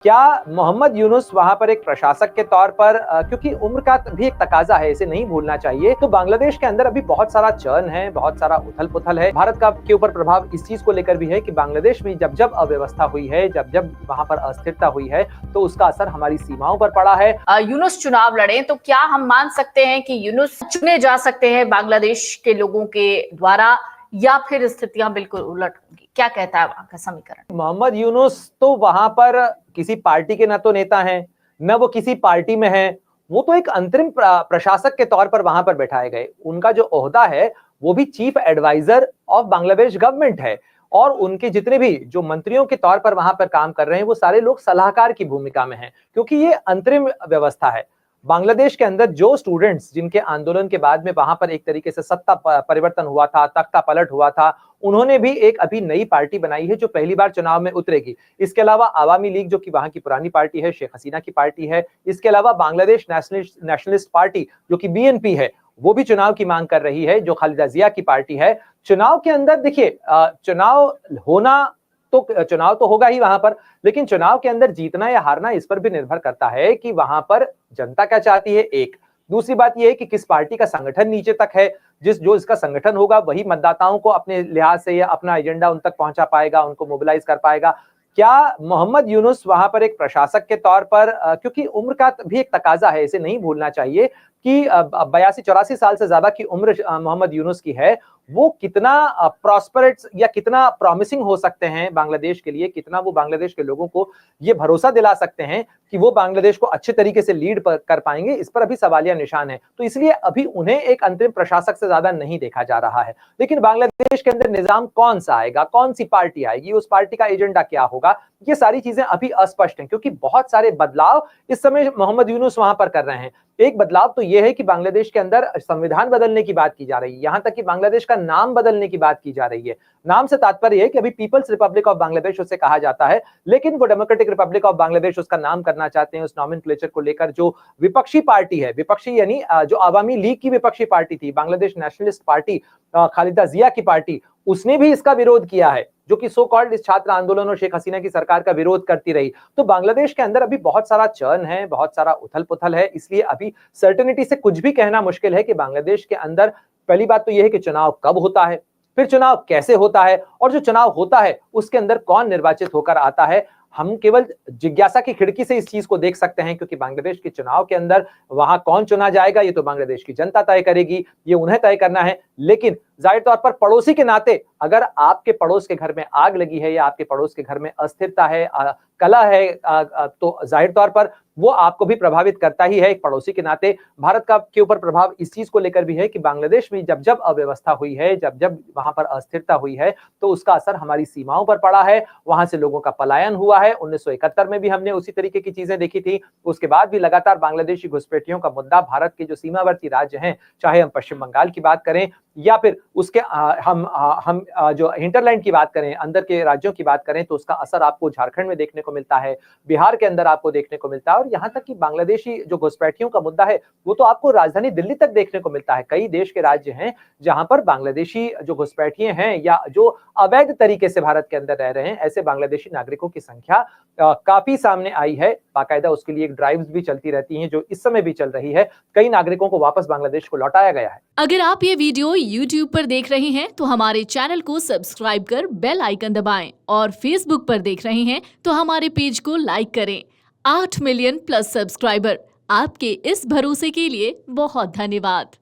क्या मोहम्मद यूनुस वहाँ पर एक प्रशासक के तौर पर क्योंकि उम्र का भी एक तकाजा है, इसे नहीं भूलना चाहिए, तो बांग्लादेश के अंदर अभी बहुत सारा चर्न है, बहुत सारा उथल-पुथल है। भारत का के ऊपर प्रभाव इस चीज़ को लेकर भी है कि बांग्लादेश में जब-जब अव्यवस्था हुई है, जब-जब वहाँ पर अस्थिरता हुई है, तो उसका असर हमारी सीमाओं पर पड़ा है। यूनुस चुनाव लड़े तो क्या हम मान सकते हैं कि यूनुस चुने जा सकते हैं बांग्लादेश के लोगों के द्वारा, या फिर स्थितियां बिल्कुल उलट होंगी? क्या कहता है वहां का समीकरण? मोहम्मद यूनुस तो वहां पर किसी पार्टी के न तो नेता हैं, न वो किसी पार्टी में हैं। वो तो एक अंतरिम प्रशासक के तौर पर वहां पर बैठाए गए। उनका जो ओहदा है, वो भी chief adviser of Bangladesh government है। और उनके जितने भी जो मंत्रियों के तौर पर वहां पर काम कर रहे हैं, वो सारे लोग सलाहकार की भूमिका में हैं, क्योंकि ये अंतरिम व्यवस्था है। बांग्लादेश के अंदर जो स्टूडेंट्स जिनके आंदोलन के बाद में वहां पर एक तरीके से सत्ता परिवर्तन हुआ था, तख्ता पलट हुआ था, उन्होंने भी एक अभी नई पार्टी बनाई है जो पहली बार चुनाव में उतरेगी। इसके अलावा अवामी लीग जो कि वहां की पुरानी पार्टी है, शेख हसीना की पार्टी है। इसके अलावा बांग्लादेश नेशनलिस्ट पार्टी जो कि बीएनपी है, वो भी चुनाव की मांग कर रही है, जो खालिदा जिया की पार्टी है। चुनाव के अंदर देखिए, चुनाव तो होगा ही वहां पर, लेकिन चुनाव के अंदर जीतना या हारना इस पर भी निर्भर करता है कि वहां पर जनता क्या चाहती है। एक दूसरी बात यह है कि किस पार्टी का संगठन नीचे तक है। जो इसका संगठन होगा वही मतदाताओं को अपने लिहाज से या अपना एजेंडा उन तक पहुंचा पाएगा, उनको मोबिलाइज कर पाएगा। क्या मोहम्मद यूनुस वहां पर एक प्रशासक के तौर पर क्योंकि उम्र का भी एक तकाजा है, इसे नहीं भूलना चाहिए कि 82-84 साल से ज्यादा की उम्र मोहम्मद यूनुस की है। वो कितना प्रॉस्पेरेट या कितना प्रॉमिसिंग हो सकते हैं बांग्लादेश के लिए, कितना वो बांग्लादेश के लोगों को ये भरोसा दिला सकते हैं कि वो बांग्लादेश को अच्छे तरीके से लीड कर पाएंगे, इस पर अभी सवालिया निशान है। तो इसलिए अभी उन्हें एक अंतरिम प्रशासक से ज्यादा नहीं देखा जा रहा है। लेकिन बांग्लादेश के अंदर निजाम कौन सा आएगा, कौन सी पार्टी आएगी, उस पार्टी का एजेंडा क्या होगा, ये सारी चीजें अभी अस्पष्ट हैं, क्योंकि बहुत सारे बदलाव इस समय मोहम्मद यूनुस वहां पर कर रहे हैं। एक बदलाव तो यह है कि बांग्लादेश के अंदर संविधान बदलने की बात की जा रही है, यहां तक कि बांग्लादेश का नाम बदलने की बात की जा रही है। नाम से तात्पर्य है कि अभी पीपल्स रिपब्लिक ऑफ बांग्लादेश उसे कहा जाता है, लेकिन वो डेमोक्रेटिक रिपब्लिक ऑफ बांग्लादेश उसका नाम करना चाहते हैं। उस नॉमेनक्लेचर को लेकर जो विपक्षी पार्टी है, विपक्षी यानी जो अवामी लीग की विपक्षी पार्टी थी, बांग्लादेश नेशनलिस्ट पार्टी, खालिदा जिया की पार्टी, उसने भी इसका विरोध किया है, जो कि सो कॉल्ड इस छात्र आंदोलन और शेख हसीना की सरकार का विरोध करती रही। तो बांग्लादेश के अंदर अभी बहुत सारा चर्न है, बहुत सारा उथल-पुथल है, इसलिए अभी सर्टेनिटी से कुछ भी कहना मुश्किल है कि बांग्लादेश के अंदर पहली बात तो यह है कि चुनाव कब होता है, फिर चुनाव कैसे होता है, और जो चुनाव होता है उसके अंदर कौन निर्वाचित होकर आता है। हम केवल जिज्ञासा की खिड़की से इस चीज को देख सकते हैं, क्योंकि बांग्लादेश के चुनाव के अंदर वहां कौन चुना जाएगा ये तो बांग्लादेश की जनता तय करेगी, ये उन्हें तय करना है। लेकिन जाहिर तौर पर पड़ोसी के नाते अगर आपके पड़ोस के घर में आग लगी है या आपके पड़ोस के घर में अस्थिरता है, कलह है, तो जाहिर तौर पर वो आपको भी प्रभावित करता ही है। एक पड़ोसी के नाते भारत का के ऊपर प्रभाव इस चीज को लेकर भी है कि बांग्लादेश में जब-जब अव्यवस्था हुई है, जब-जब वहां पर अस्थिरता हुई है, तो उसका असर हमारी सीमाओं पर पड़ा है। वहां से लोगों का पलायन हुआ है। 1971 में भी हमने उसी तरीके की चीजें देखी थी। उसके बाद भी लगातार बांग्लादेशी घुसपैठियों का मुद्दा भारत के जो सीमावर्ती राज्य हैं, चाहे हम पश्चिम बंगाल की बात करें या फिर उसके हम जो हिंटरलैंड की बात करें, अंदर के राज्यों की बात करें, तो उसका असर आपको झारखंड में देखने को मिलता है, बिहार के अंदर आपको देखने को मिलता है, और यहाँ तक कि बांग्लादेशी जो घुसपैठियों का मुद्दा है, वो तो आपको राजधानी दिल्ली तक देखने को मिलता है। कई देश के राज्य हैं जहां पर बांग्लादेशी जो घुसपैठिए हैं या जो अवैध तरीके से भारत के अंदर रह रहे हैं, ऐसे बांग्लादेशी नागरिकों की संख्या काफी सामने आई है। बाकायदा उसके लिए ड्राइव्स भी चलती रहती हैं, जो इस समय भी चल रही है। कई नागरिकों को वापस बांग्लादेश को लौटाया गया है। अगर आप ये वीडियो YouTube पर देख रहे हैं तो हमारे चैनल को सब्सक्राइब कर बेल आइकन दबाएं, और Facebook पर देख रहे हैं तो हमारे पेज को लाइक करें। 8 मिलियन प्लस सब्सक्राइबर, आपके इस भरोसे के लिए बहुत धन्यवाद।